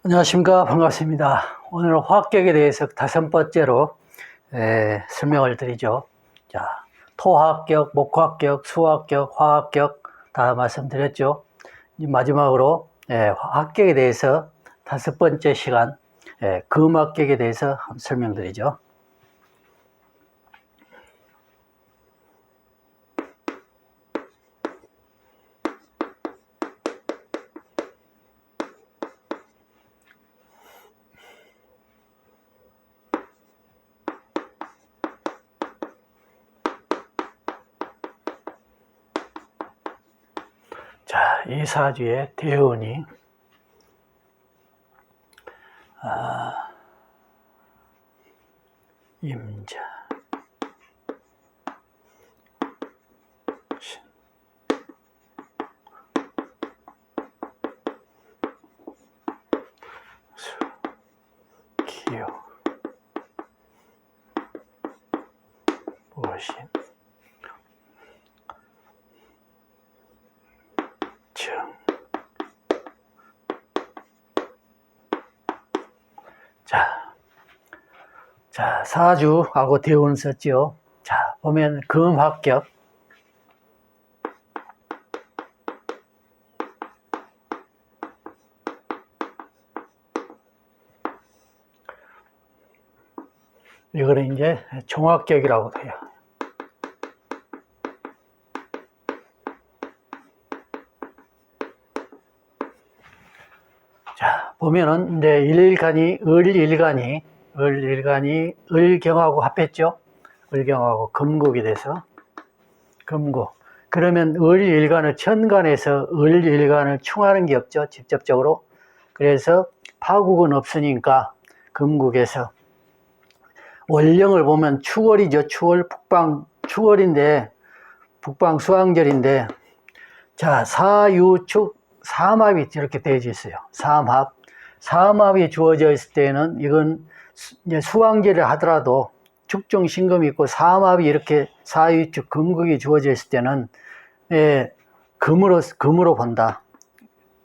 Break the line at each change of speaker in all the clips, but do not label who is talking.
안녕하십니까. 반갑습니다. 오늘 화학격에 대해서 다섯 번째로 설명을 드리죠. 자, 토화학격, 목화학격, 수화학격, 화학격 다 말씀드렸죠. 마지막으로 화학격에 대해서 다섯 번째 시간 금합격에 대해서 설명드리죠. 자, 이 사주의 대운이 임자, 신, 수, 기요, 모신, 정. 자, 사주하고 대운 썼죠. 자, 보면 금합격. 이거는 이제 종합격이라고 해요. 자, 보면은 이제 을일간이 을경하고 합했죠. 을경하고 금국이 돼서 금국. 그러면 을일간을 천간에서 을일간을 충하는 게 없죠. 직접적으로. 그래서 파국은 없으니까 금국에서 월령을 보면 추월이죠. 추월, 추월인데 북방 수왕절인데 자, 사유축 삼합이 이렇게 되어져 있어요. 삼합이 주어져 있을 때는 이건 이제 수왕제를 하더라도 축중신금이 있고 삼합이 이렇게 사유축 금국이 주어져 있을 때는 금으로 본다.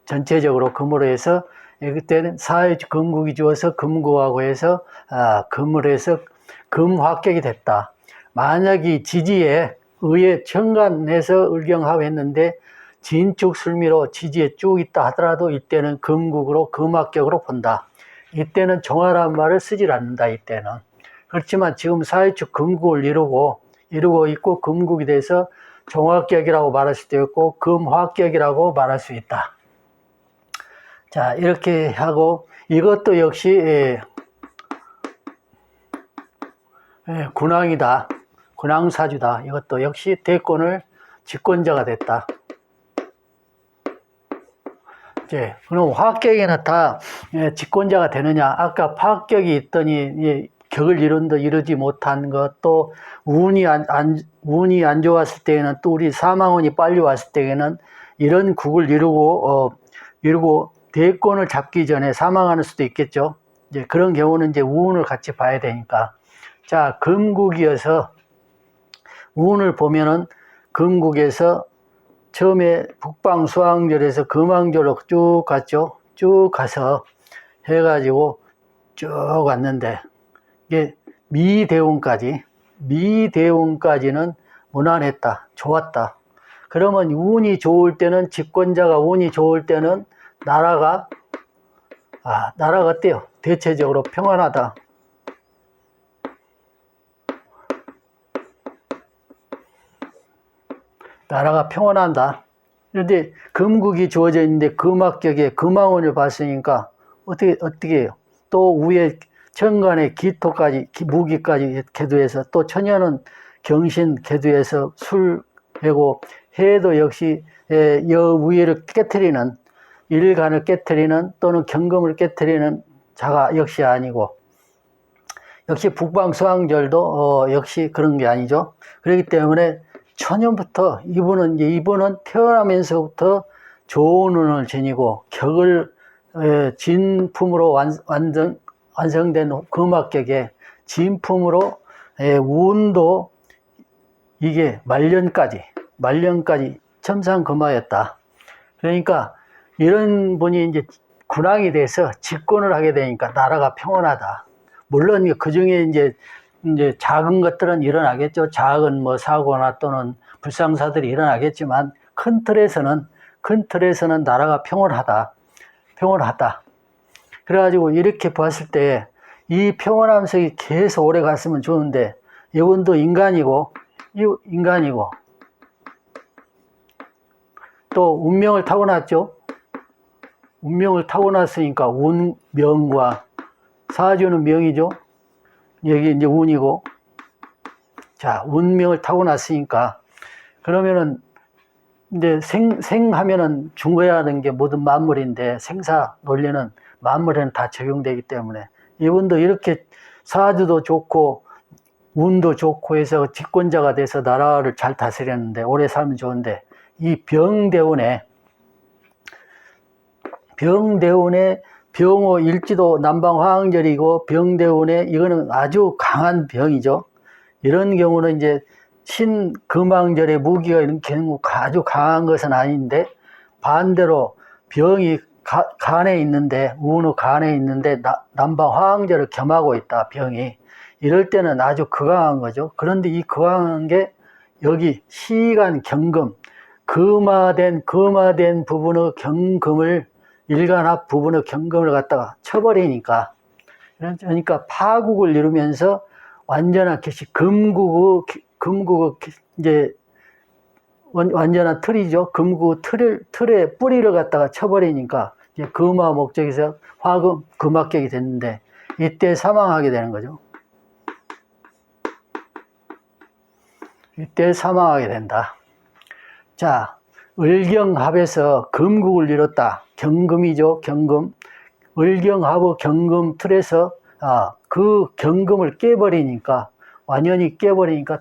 전체적으로 금으로 해서 그때는 사유축 금국이 주어서 금국하고 해서 금으로 해서 금화격이 됐다. 만약에 지지에 의에 천간에서 을경하고 했는데 진축 술미로 지지에 쭉 있다 하더라도 이때는 금국으로 금합격으로 본다. 이때는 종화라는 말을 쓰질 않는다. 이때는. 그렇지만 지금 사유축 금국을 이루고 있고 금국이 돼서 종합격이라고 말할 수도 있고 금화격이라고 말할 수 있다. 자, 이렇게 하고 이것도 역시 군왕이다. 군왕사주다. 이것도 역시 대권을 집권자가 됐다. 그럼 화학격에는 다 집권자가 되느냐? 아까 파격이 있더니 격을 이루지 못한 것, 또 운이 안 좋았을 때에는 또 우리 사망운이 빨리 왔을 때에는 이런 국을 이루고 대권을 잡기 전에 사망하는 수도 있겠죠. 이제 그런 경우는 이제 운을 같이 봐야 되니까. 자, 금국이어서 운을 보면은 금국에서 처음에 북방 수왕절에서 금왕절로 쭉 갔죠. 쭉 가서 해가지고 쭉 왔는데 이게 미대운까지는 무난했다. 좋았다. 그러면 운이 좋을 때는 집권자가 운이 좋을 때는 나라가 어때요? 대체적으로 평안하다. 나라가 평안한다. 그런데 금국이 주어져 있는데 금합격에 금왕운을 봤으니까 어떻게 해요? 또 위에 천간에 기토까지 무기까지 개두해서 또 천연은 경신 개두해서 술하고 해도 역시 여 위를 깨트리는 일간을 깨트리는 또는 경금을 깨트리는 자가 역시 아니고 역시 북방수왕절도 역시 그런 게 아니죠. 그렇기 때문에 초년부터 이분은 태어나면서부터 좋은 운을 지니고 격을 진품으로 완성된 금합격에 진품으로 운도 이게 말년까지 첨상금화였다. 그러니까 이런 분이 이제 군왕이 돼서 집권을 하게 되니까 나라가 평온하다. 물론 그 중에 이제 작은 것들은 일어나겠죠. 작은 뭐 사고나 또는 불상사들이 일어나겠지만 큰 틀에서는 나라가 평온하다. 그래가지고 이렇게 봤을 때 이 평온함성이 계속 오래 갔으면 좋은데 이분도 인간이고 또 운명을 타고났죠. 운명을 타고났으니까 운명과 사주는 명이죠. 여기 이제 운이고, 자, 운명을 타고났으니까 그러면은 이제 생하면은 죽어야 하는 게 모든 만물인데 생사 논리는 만물에는 다 적용되기 때문에 이분도 이렇게 사주도 좋고 운도 좋고 해서 집권자가 돼서 나라를 잘 다스렸는데 오래 살면 좋은데 이 병대운에 병호 일지도 남방화왕절이고 병대운에 이거는 아주 강한 병이죠. 이런 경우는 이제 신금왕절에 무기가 이런 경우 아주 강한 것은 아닌데 반대로 병이 간에 있는데 운의 간에 있는데 남방화왕절을 겸하고 있다. 병이 이럴 때는 아주 극강한 거죠. 그런데 이 극강한 게 여기 시간 경금 금화된 부분의 경금을 일간합 부분의 경금을 갖다가 쳐버리니까 그러니까 파국을 이루면서 완전한 개시 금국의 이제 완전한 틀이죠. 금국 틀에 뿌리를 갖다가 쳐버리니까 이제 금화 목적에서 화금 금합격이 됐는데 이때 사망하게 되는 거죠. 이때 사망하게 된다. 자, 을경합에서 금국을 이뤘다. 경금이죠, 경금. 을경합의 경금 틀에서 그 경금을 깨버리니까 완전히 깨버리니까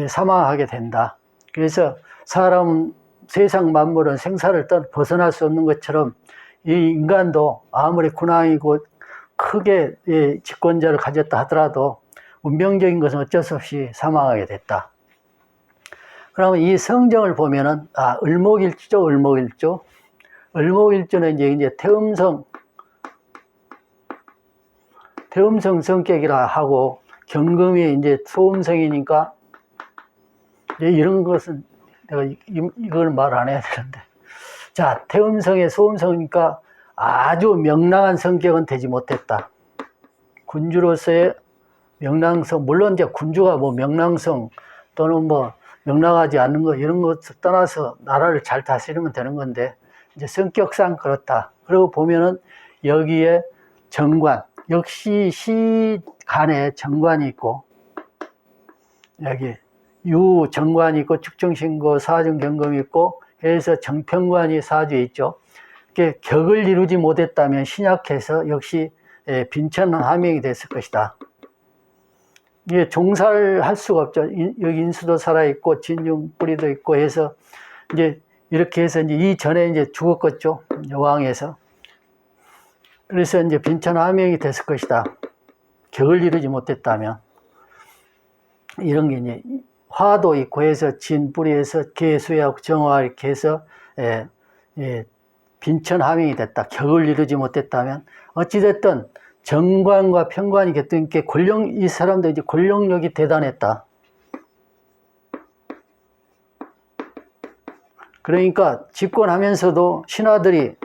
사망하게 된다. 그래서 사람은 세상 만물은 생사를 벗어날 수 없는 것처럼 이 인간도 아무리 군왕이고 크게 집권자를 가졌다 하더라도 운명적인 것은 어쩔 수 없이 사망하게 됐다. 그러면 이 성정을 보면은 을목일주죠, 을목일주. 을목일주는 이제 태음성 성격이라 하고 경금이 이제 소음성이니까 이런 것은 내가 이걸 말 안 해야 되는데, 자, 태음성의 소음성이니까 아주 명랑한 성격은 되지 못했다. 군주로서의 명랑성, 물론 이제 군주가 뭐 명랑성 또는 뭐 명랑하지 않는 거 이런 것을 떠나서 나라를 잘 다스리면 되는 건데 이제 성격상 그렇다. 그리고 보면은 여기에 정관, 역시 시간에 정관이 있고 여기 유정관이 있고 축정신고 사중경금이 있고 해서 정평관이 사주에 있죠. 이렇게 격을 이루지 못했다면 신약해서 역시 빈천함명이 됐을 것이다. 이게 종사를 할 수가 없죠. 여기 인수도 살아있고 진중 뿌리도 있고 해서 이제 이렇게 해서 이제 이전에 이제 죽었겠죠. 왕에서. 그래서 이제 빈천함명이 됐을 것이다. 격을 이루지 못했다면. 이런 게 이제 화도 있고 해서 진 뿌리에서 개수하고 정화 이렇게 해서 빈천함명이 됐다. 격을 이루지 못했다면 어찌됐든 정관과 평관이 곁든 게 이 사람도 이제 권력력이 대단했다. 그러니까 집권하면서도 신하들이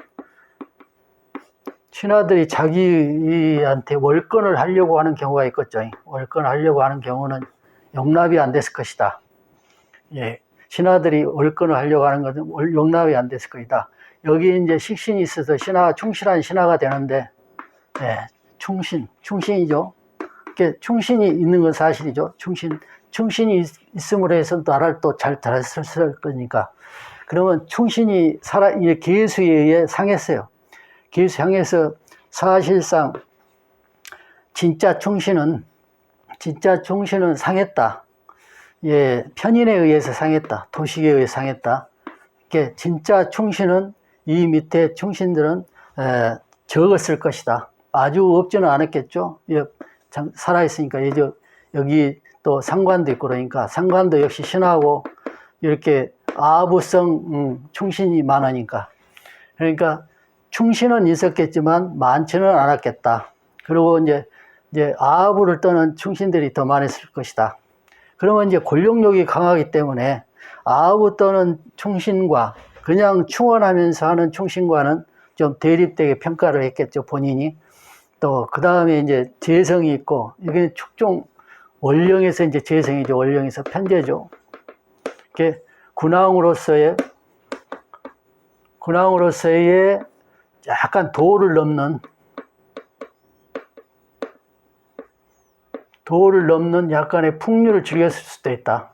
자기한테 월권을 하려고 하는 경우가 있겠죠. 월권을 하려고 하는 경우는 용납이 안 됐을 것이다. 예, 신하들이 월권을 하려고 하는 것은 용납이 안 됐을 것이다. 여기 이제 식신이 있어서 충실한 신하가 되는데, 충신이죠. 충신이 있는 건 사실이죠. 충신이 있음으로 해서 나라를 또 잘 다스릴 거니까. 그러면 충신이 계수에 의해 상했어요. 계수 상해서 사실상 진짜 충신은 상했다. 편인에 의해서 상했다. 도식에 의해 상했다. 진짜 충신은 이 밑에 충신들은 적었을 것이다. 아주 없지는 않았겠죠. 살아있으니까 여기 또 상관도 있고 그러니까 상관도 역시 신하고 이렇게 아부성 충신이 많으니까 그러니까 충신은 있었겠지만 많지는 않았겠다. 그리고 이제 아부를 떠는 충신들이 더 많았을 것이다. 그러면 이제 권력욕이 강하기 때문에 아부 떠는 충신과 그냥 충원하면서 하는 충신과는 좀 대립되게 평가를 했겠죠, 본인이. 또 그 다음에 이제 재성이 있고, 이게 축종 원령에서 이제 재성이죠. 원령에서 편제죠. 이렇게 군왕으로서의 약간 도를 넘는 약간의 풍류를 즐겼을 수도 있다.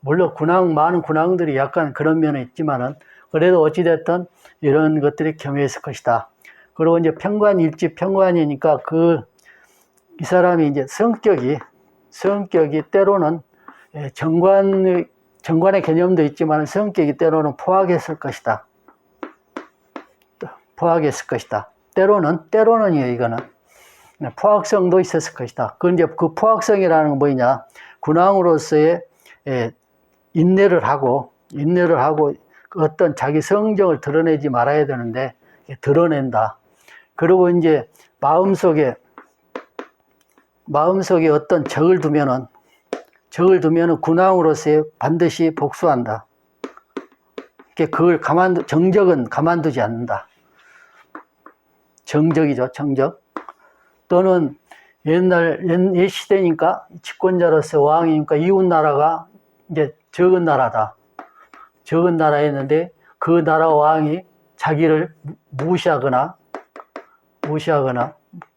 물론 많은 군왕들이 약간 그런 면은 있지만은, 그래도 어찌됐든 이런 것들이 겸해있을 것이다. 그리고 이제 평관일지 평관이니까 이 사람이 이제 성격이 때로는 정관의 개념도 있지만 성격이 때로는 포악했을 것이다. 때로는이에요, 이거는. 포악성도 있었을 것이다. 그런데 그 포악성이라는 건 뭐냐? 군왕으로서의 인내를 하고 어떤 자기 성정을 드러내지 말아야 되는데 드러낸다. 그리고 이제 마음속에 어떤 적을 두면은 군왕으로서 반드시 복수한다. 그걸 정적은 가만두지 않는다. 정적이죠, 정적. 또는 옛 시대니까 집권자로서 왕이니까 이웃 나라가 이제 적은 나라다. 적은 나라였는데 그 나라 왕이 자기를 무시하거나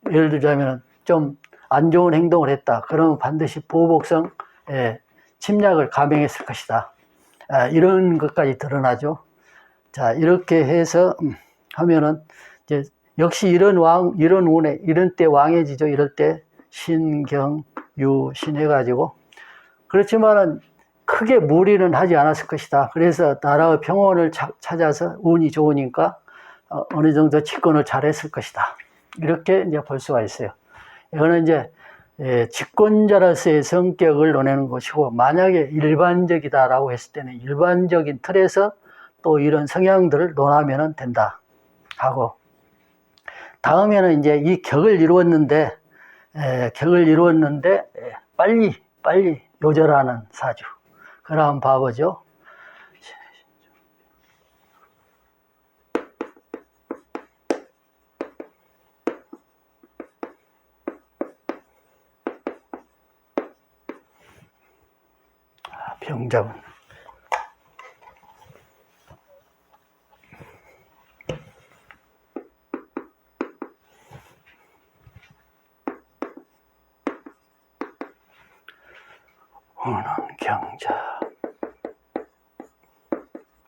예를 들자면 좀 안 좋은 행동을 했다. 그러면 반드시 보복성 침략을 감행했을 것이다. 이런 것까지 드러나죠. 자, 이렇게 해서 하면은 이제 역시 이런 때 왕해지죠. 이럴 때 신경 유신 해가지고 그렇지만은 크게 무리는 하지 않았을 것이다. 그래서 나라의 평온을 찾아서 운이 좋으니까 어느 정도 집권을 잘했을 것이다. 이렇게 이제 볼 수가 있어요. 이거는 이제 집권자로서의 성격을 논하는 것이고, 만약에 일반적이다라고 했을 때는 일반적인 틀에서 또 이런 성향들을 논하면 된다 하고, 다음에는 이제 이 격을 이루었는데 빨리 요절하는 사주. 그럼 한번 봐보죠. 병자분. 오는 경자.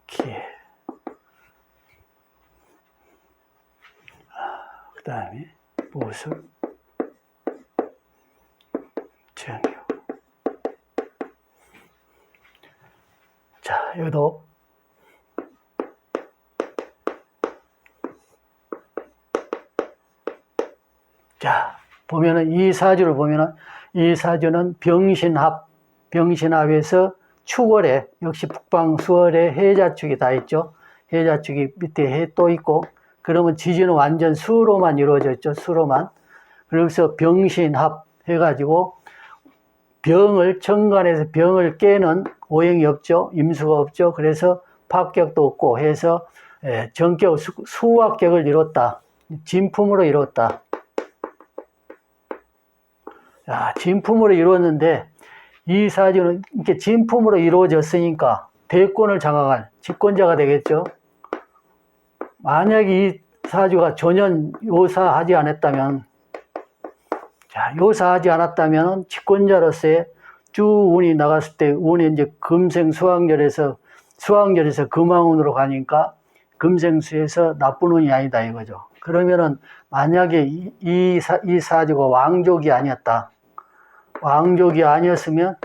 기회. 그 다음에 모습. 정유. 자, 여기도 자, 보면은 이 사주는 병신합에서 축월에 역시 북방 수월에 해자축이 다 있죠. 해자축이 밑에 해 또 있고, 그러면 지지는 완전 수로만 이루어져 있죠. 수로만. 그래서 병신합 해가지고 정관에서 병을 깨는 오행이 없죠. 임수가 없죠. 그래서 합격도 없고 해서 정격 수합격을 이뤘다. 진품으로 이뤘다. 진품으로 이루었는데 이 사주는 이렇게 진품으로 이루어졌으니까 대권을 장악할 집권자가 되겠죠. 만약에 이 사주가 전혀 요사하지 않았다면 집권자로서의 쭉 운이 나갔을 때 운이 이제 금생 수황절에서 금왕운으로 가니까 금생수에서 나쁜 운이 아니다 이거죠. 그러면은 만약에 이 사주가 왕족이 아니었다. 왕족이 아니었으면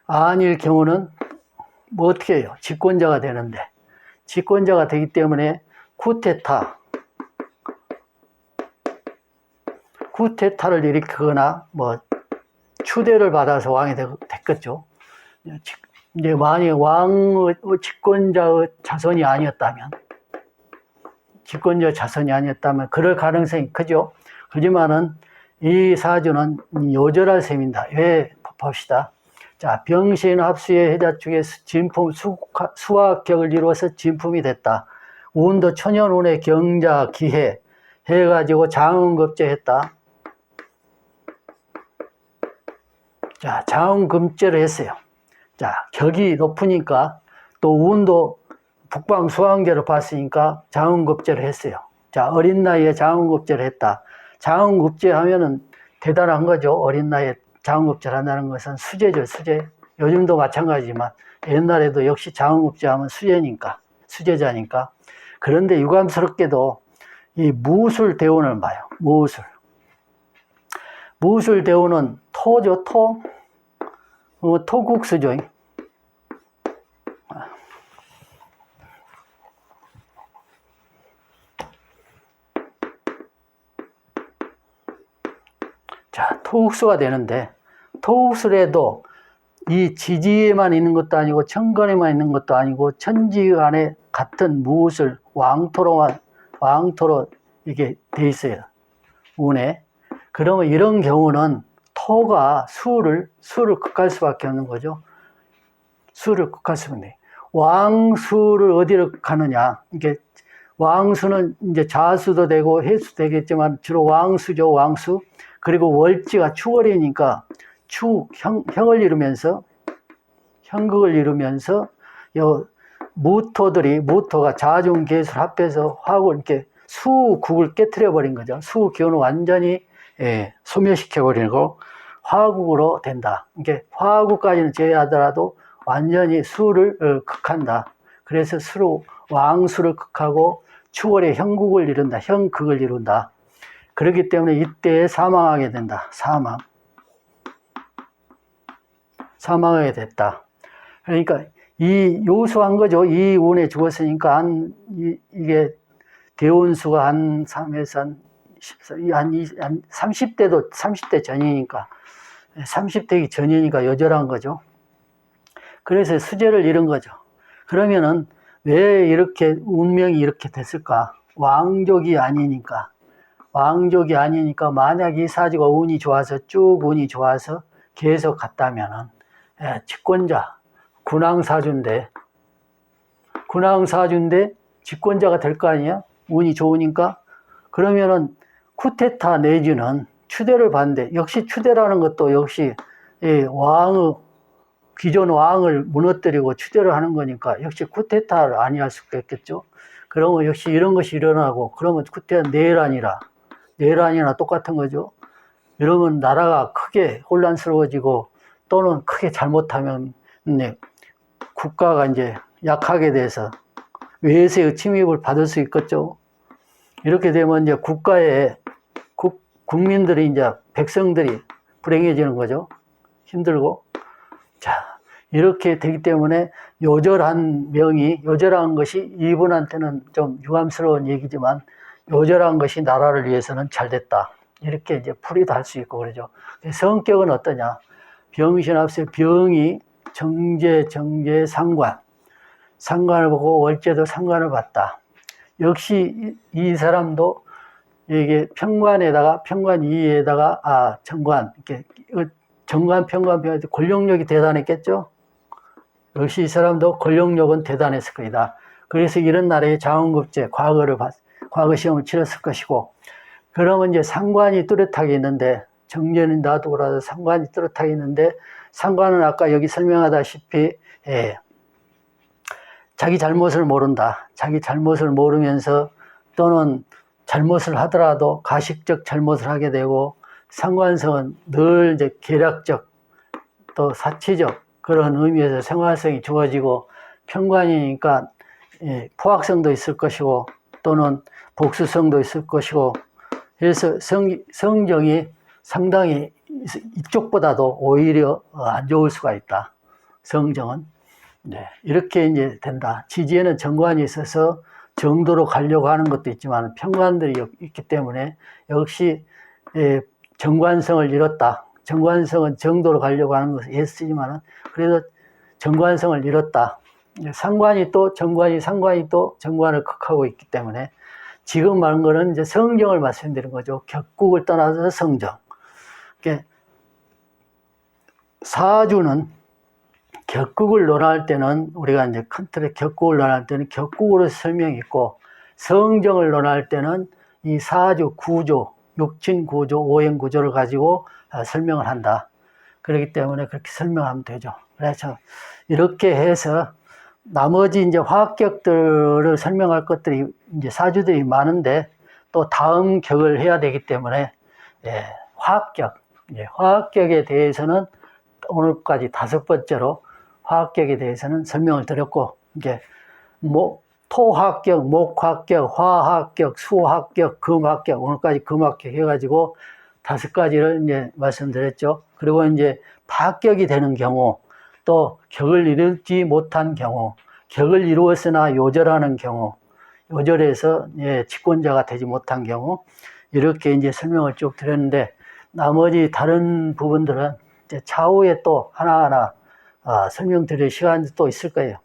아닐 경우는 뭐 어떻게 해요? 집권자가 되는데 집권자가 되기 때문에 쿠데타를 일으키거나 뭐 추대를 받아서 왕이 됐겠죠. 이제 만약 왕의 집권자의 자손이 아니었다면, 그럴 가능성이 크죠. 그렇지만은 이 사주는 요절할 셈입니다. 왜 봅시다. 자, 병신 합수의 해자축에 진품 수화격을 이루어서 진품이 됐다. 운도 천연운의 경자 기해 해가지고 장운급제했다. 자, 장운급제를 했어요. 자, 격이 높으니까 또 운도 북방 수황제로 봤으니까 장운급제를 했어요. 자, 어린 나이에 장운급제를 했다. 장운급제 하면은 대단한 거죠. 어린 나이에 장운급제를 한다는 것은 수제죠, 수제. 요즘도 마찬가지지만 옛날에도 역시 장운급제 하면 수제자니까. 그런데 유감스럽게도 이 무술대운을 봐요. 무술대운은 토죠, 토. 토국수죠. 자, 토국수가 되는데, 토국수래도 이 지지에만 있는 것도 아니고 천간에만 있는 것도 아니고 천지간에 같은 무술 왕토로 이게 돼 있어요. 운에. 그러면 이런 경우는 토가 수를 극할 수밖에 없는 거죠. 수를 극할 수밖에 없네. 왕수를 어디로 가느냐? 이게 왕수는 이제 자수도 되고 해수도 되겠지만 주로 왕수죠, 왕수. 그리고 월지가 추월이니까 형을 이루면서 형극을 이루면서 요 무토가 자중계술 합해서 화국 이렇게 수국을 깨트려 버린 거죠. 수기운을 완전히 소멸시켜 버리고 화국으로 된다. 이게 화국까지는 제외하더라도 완전히 수를 극한다. 그래서 왕수를 극하고 추월의 형국을 이룬다. 형극을 이룬다. 그렇기 때문에 이때 사망하게 된다. 사망하게 됐다. 그러니까 이 요수한 거죠. 이 운에 죽었으니까 이게 대운수가 한 3에서 한 30대 전이니까 30대기 전이니까 여절한 거죠. 그래서 수제를 잃은 거죠. 그러면은 왜 이렇게 운명이 이렇게 됐을까? 왕족이 아니니까 만약 이 사주가 운이 좋아서 계속 갔다면은 집권자 군왕사주인데 집권자가 될 거 아니야? 운이 좋으니까. 그러면은 쿠데타 내지는 추대를 받는데, 역시 추대라는 것도 역시 기존 왕을 무너뜨리고 추대를 하는 거니까 역시 쿠데타를 아니할 수가 있겠죠. 그러면 역시 이런 것이 일어나고, 그러면 쿠데타 내란이나 똑같은 거죠. 이러면 나라가 크게 혼란스러워지고 또는 크게 잘못하면 국가가 이제 약하게 돼서 외세의 침입을 받을 수 있겠죠. 이렇게 되면 이제 국민들이 이제 백성들이 불행해지는 거죠. 힘들고. 자, 이렇게 되기 때문에 요절한 것이 이분한테는 좀 유감스러운 얘기지만 요절한 것이 나라를 위해서는 잘 됐다. 이렇게 이제 풀이도 할 수 있고 그러죠. 성격은 어떠냐? 병신합세 병이 정제, 상관을 보고 월제도 상관을 봤다. 역시 이 사람도 이게 편관 2에다가 정관, 이렇게 정관, 편관, 권력력이 대단했겠죠? 역시 이 사람도 권력력은 대단했을 것이다. 그래서 이런 나라의 장원급제, 과거 시험을 치렀을 것이고, 그러면 이제 상관이 뚜렷하게 있는데, 정제는 놔두고라도 상관이 뚜렷하게 있는데, 상관은 아까 여기 설명하다시피, 자기 잘못을 모른다. 자기 잘못을 모르면서 또는 잘못을 하더라도 가식적 잘못을 하게 되고, 상관성은 늘 이제 계략적 또 사치적 그런 의미에서 생활성이 주어지고, 편관이니까 포악성도 있을 것이고 또는 복수성도 있을 것이고, 그래서 성정이 상당히 이쪽보다도 오히려 안 좋을 수가 있다. 성정은. 이렇게 이제 된다. 지지에는 정관이 있어서 정도로 가려고 하는 것도 있지만 편관들이 있기 때문에 역시 정관성을 잃었다. 정관성은 정도로 가려고 하는 것을 애쓰지만은 그래도 정관성을 잃었다. 상관이 또 정관이 상관이 또 정관을 극하고 있기 때문에 지금 말한 거는 이제 성정을 말씀드린 거죠. 격국을 떠나서 성정. 사주는 격국을 논할 때는 우리가 이제 큰 틀의 격국을 논할 때는 격국으로 설명이 있고 성정을 논할 때는 이 사주 구조, 육친 구조, 오행 구조를 가지고 설명을 한다. 그렇기 때문에 그렇게 설명하면 되죠. 그래서 이렇게 해서 나머지 이제 화학격들을 설명할 것들이 이제 사주들이 많은데 또 다음 격을 해야 되기 때문에 화학격, 화학격에 대해서는 오늘까지 5번째로 화학격에 대해서는 설명을 드렸고 이제 토화학격, 목화학격, 화학격, 수화학격, 금학격 오늘까지 금학격 해가지고 5가지를 이제 말씀드렸죠. 그리고 이제 파격이 되는 경우 또 격을 이루지 못한 경우, 격을 이루었으나 요절하는 경우, 요절해서 직권자가 되지 못한 경우 이렇게 이제 설명을 쭉 드렸는데 나머지 다른 부분들은 이제 차후에 또 하나하나 설명드릴 시간이 또 있을 거예요.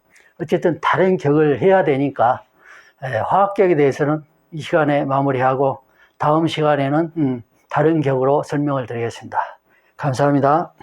어쨌든 다른 격을 해야 되니까 화학격에 대해서는 이 시간에 마무리하고 다음 시간에는 다른 격으로 설명을 드리겠습니다. 감사합니다.